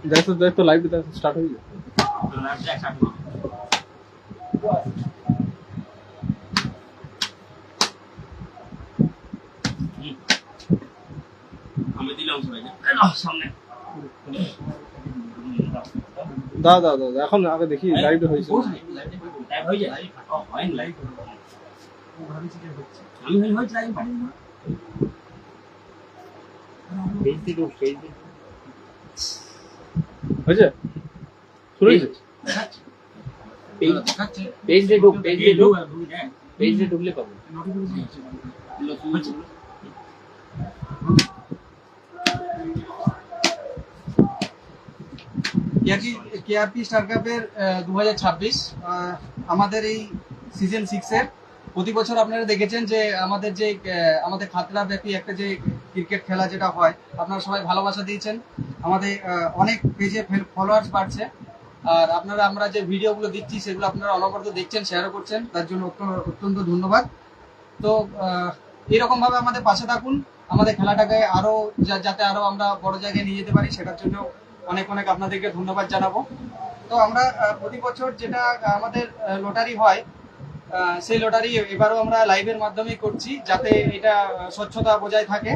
দেখো live start হয়ে গেছে। আমি দিলাম সবাইকে সামনে দাদা এখন আগে দেখি লাইভ হয়েছে। লাইভ হয়ে যায় হয় না লাইভ আমি হয়েছে লাইভ হয়েছে শুরু হয়েছে। পেজ ঢুকলে পাবো। কেআরপি স্টার কাপের 2026 আমাদের এই সিজন 6 এর প্রতি বছর আপনারা দেখেছেন যে আমাদের খাতড়া ব্যাপী একটা যে ক্রিকেট খেলা যেটা হয়, আপনারা সবাই ভালোবাসা দিয়েছেন, আমাদের অনেক পেজে ফলোয়ার্স বাড়ছে, আর আমরা যে ভিডিওগুলো দিচ্ছি সেগুলো আপনারা অনবরত দেখছেন, শেয়ারও করছেন, তার জন্য অত্যন্ত ধন্যবাদ। তো এরকম ভাবে আমাদের পাশে থাকুন, আমাদের খেলাটাকে আরো যাতে আরো আমরা বড় জায়গায় নিয়ে যেতে পারি, সেটার জন্য অনেক আপনাদেরকে ধন্যবাদ জানাবো। তো আমরা প্রতি বছর যেটা আমাদের লটারি হয়, সেই লটারি এবারও আমরা লাইভের মাধ্যমেই করছি, যাতে এটা স্বচ্ছতা বজায় থাকে।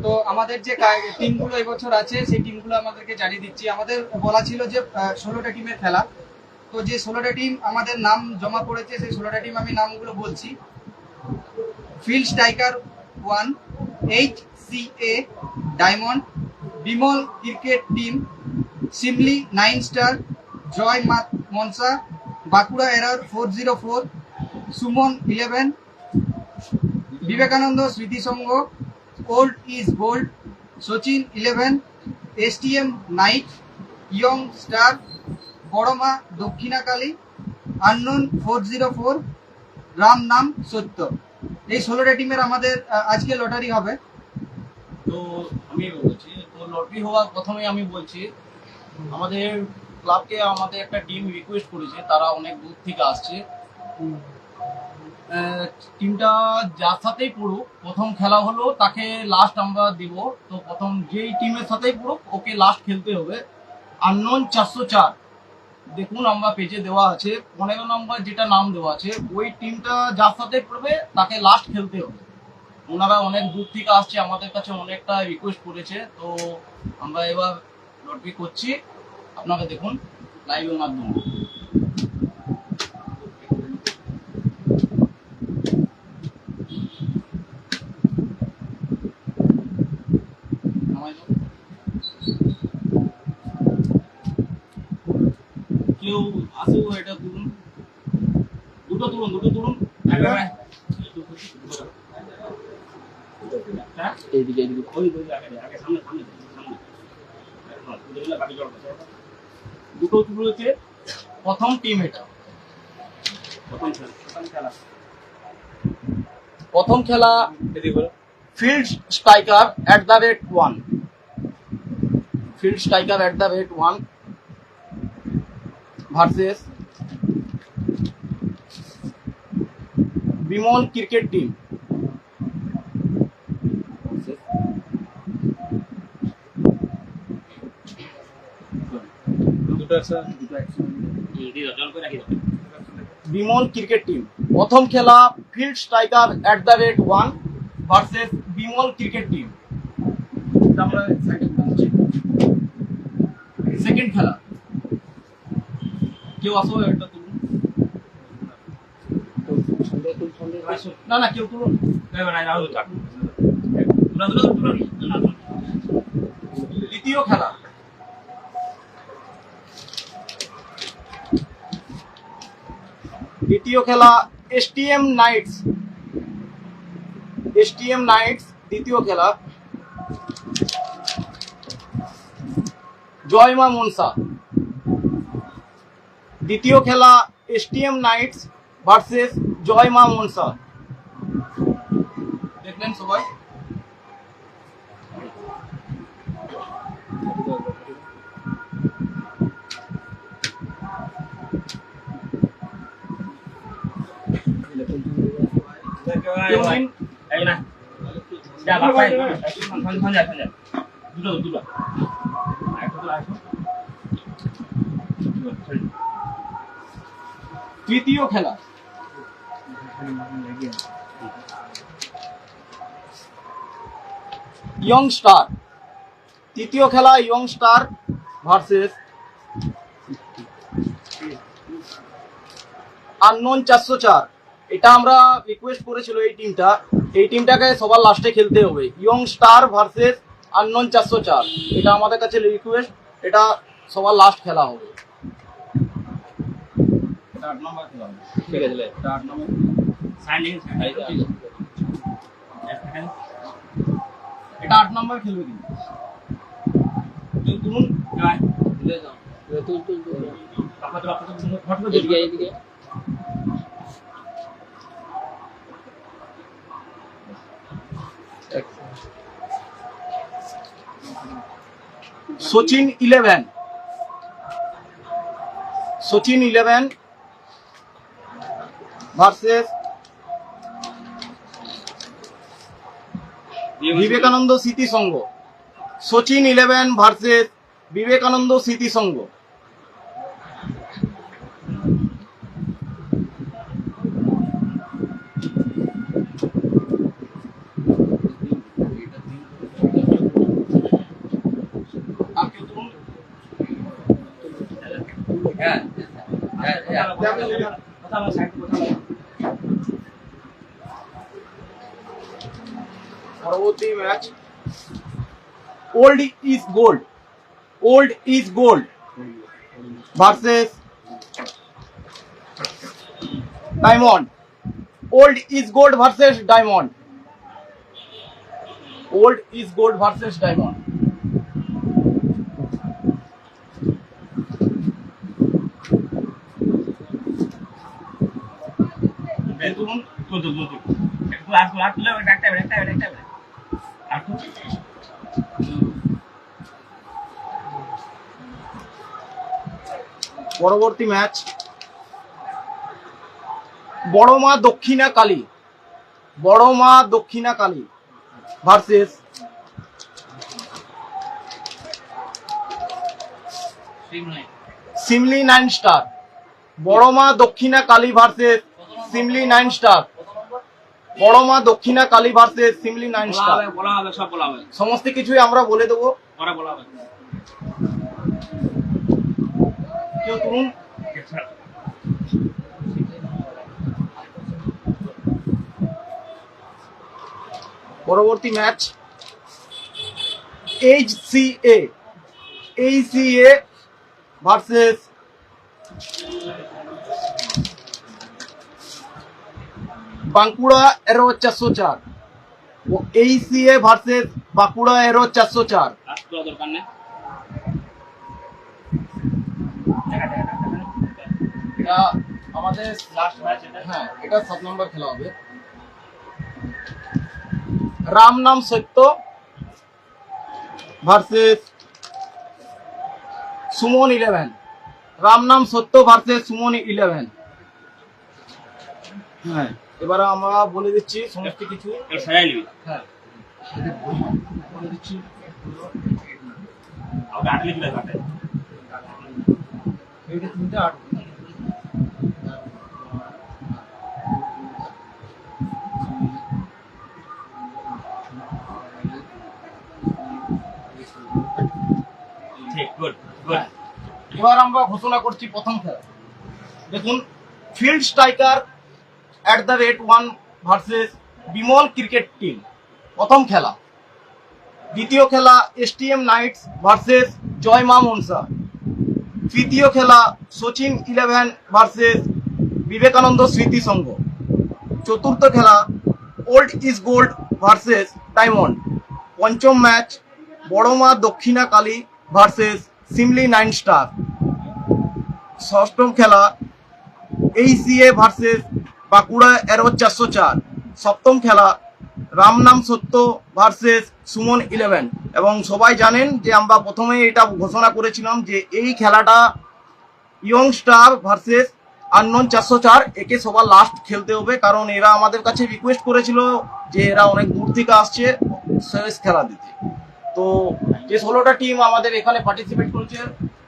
তো আমাদের যে টিমগুলো এবছর আছে সেই টিমগুলো আমাদেরকে জানিয়ে দিচ্ছি। আমাদের বলা ছিল যে 16টা টিমের খেলা, তো যে 16টা টিম আমাদের নাম জমা পড়েছে, সেই 16টা টিম আমি নামগুলো বলছি। Field striker 1 HCA diamond, Bimal cricket team, Simli 9 star, Joy Manasa, Bankura error 404, Suman 11, Vivekananda Smriti Sangha, old is gold, Sachin 11, STM knight, young star, Baroma Dakshinakali, unknown 404, Ram Naam Satya. এই 16টা টিমের আমাদের আজকে লটারি হবে। তো আমি বলছি, তো লটারি হওয়ার প্রথমে আমি বলছি আমাদের ক্লাবকে আমাদের একটা টিম রিকোয়েস্ট করেছে, তারা অনেক দূর থেকে আসছে। টিমটা যার সাথেই পড়ুক, প্রথম খেলা হলো তাকে লাস্ট আমরা দিব। তো প্রথম যেই টিমের সাথেই পড়ুক ওকে লাস্ট খেলতে হবে। আননোন 404 দেখুন আমরা পেজে দেওয়া আছে, 15 নম্বর যেটা নাম দেওয়া আছে, ওই টিমটা যার সাথে পড়বে তাকে লাস্ট খেলতে হবে। ওনারা অনেক দূর থেকে আসছে, আমাদের কাছে অনেকটা রিকোয়েস্ট করেছে, তো আমরা এবার লটারি করছি। আপনাকে দেখুন লাইভের মাধ্যমে। কেউ আসুক, এটা তুলুন, দুটো তুলুন এইদিকে দুটো তুলেছে। প্রথম টিম এটা, প্রথম খেলা field striker @1, field striker @1 versus Bimal cricket team. Bimal cricket team প্রথম খেলা field striker @1 versus Bimal cricket team. আমরা সেকেন্ড খেলা, কেউ আসো এটা তুলুন, না কেউ তুলুন, দ্বিতীয় খেলা STM নাইটস, দ্বিতীয় খেলা জয়মা মনসা। দ্বিতীয় খেলা STM নাইটস ভার্সেস জয়মা মনসা। দেখলেন সবাই? দুটো তৃতীয় খেলা ইয়ং স্টার। তৃতীয় খেলা ইয়ং স্টার ভার্সেস আননোন 404। এটা আমরা রিকোয়েস্ট করেছিল এই টিমটাকে সবার লাস্টে খেলতে হবে। ইয়ং স্টার ভার্সেস আননোন 404, এটা আমাদের কাছে রিকোয়েস্ট, এটা সবার লাস্ট খেলা হবে। এটা 8 নম্বর খেলা হবে। ঠিক আছে, এটা 8 নম্বর এটা 8 নম্বর খেলবে কিন্তু তুলুন সচিন 11 ভার্সেস বিবেকানন্দ স্মৃতি সংঘ। সচিন 11 ভার্সেস বিবেকানন্দ স্মৃতি সংঘ। পরবর্তী match old is gold versus diamond. Old is gold versus diamond. Old is gold versus diamond. পরবর্তী ম্যাচ বড় মা দক্ষিণা কালী ভার্সেস সিমলি 9 স্টার। বড় মা দক্ষিণা কালী ভার্সেস সিমলি 9 স্টার। বড় মা দক্ষিণা কালী ভার্সেস সিমলি 9 স্টার। সমস্ত কিছুই আমরা বলে দেবো। কেউ তুলুন। পরবর্তী ম্যাচ HCA ভার্সেস বাঁকুড়া এরো 404। HCA ভার্সেস বাঁকুড়া এরো 404। এটা আমাদের লাস্ট ম্যাচ। হ্যাঁ, এটা 7 নম্বর খেলা হবে। রাম নাম সত্য ভার্সেস সুমন 11। রাম নাম সত্য ভার্সেস সুমন 11। হ্যাঁ, এবারে আমরা বলে দিচ্ছি সমস্ত কিছু। হ্যাঁ, বলে দিচ্ছি। এইটা 3টে 8। এবার আমরা ঘোষণা করছি প্রথম খেলা। দেখুন, field striker @1 versus Bimal cricket team, প্রথম খেলা। দ্বিতীয় খেলা STM নাইটস ভার্সেস জয় মা মনসা। তৃতীয় খেলা সচিন 11 ভার্সেস বিবেকানন্দ স্মৃতি সংঘ। চতুর্থ খেলা old is gold versus diamond. পঞ্চম ম্যাচ বড় মা দক্ষিণা কালী ভার্সেস সিমলি 9 স্টার। ষষ্ঠম খেলা HCA ভার্সেস বাঁকুড়া এরো 404। সপ্তম খেলা রাম নাম সত্য ভার্সেস সুমন 11। এবং সবাই জানেন যে আমরা প্রথমে এটা ঘোষণা করেছিলাম যে এই খেলাটা ইয়ং স্টার ভার্সেস আননোন 404, একে সবার লাস্ট খেলতে হবে, কারণ এরা আমাদের কাছে রিকোয়েস্ট করেছিল যে এরা অনেক দূর থেকে আসছে শেষ খেলা দিতে। তো যে 16টা টিম আমাদের এখানে পার্টিসিপেট করেছে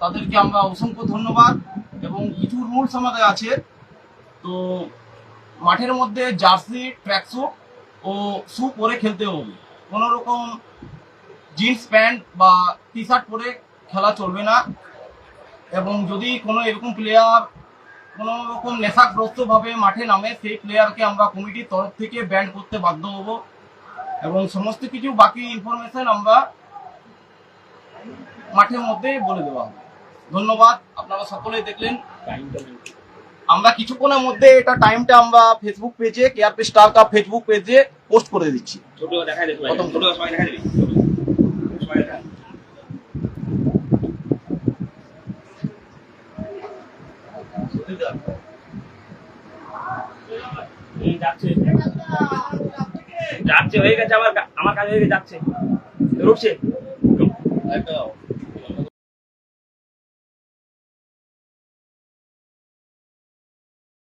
তাদেরকে আমরা অসংখ্য ধন্যবাদ। এবং কিছু রুলস আমাদের আছে। তো মাঠের মধ্যে জার্সি, ট্র্যাকস্যুট ও শু পরে খেলতে হবে। কোনো রকম জিন্স প্যান্ট বা টি শার্ট পরে খেলা চলবে না। এবং যদি কোনো এরকম প্লেয়ার কোনো রকম নেশাগ্রস্তভাবে মাঠে নামে, সেই প্লেয়ারকে আমরা কমিটির তরফ থেকে ব্যান করতে বাধ্য হব। এবং সমস্ত কিছু বাকি ইনফরমেশন আমরা মাঠের মধ্যে বলে দেওয়া হবে। ধন্যবাদ, আপনারা সকলেই দেখলেন। আমরা কিছুক্ষণের মধ্যে এটা টাইমটা আমরা ফেসবুক পেজে, কেআরপি স্টার কাপ ফেসবুক পেজে পোস্ট করে দিচ্ছি। প্রথম যাচ্ছে হয়ে গেছে, আমার কাজ হয়ে গেছে, যাচ্ছে, রুটছে।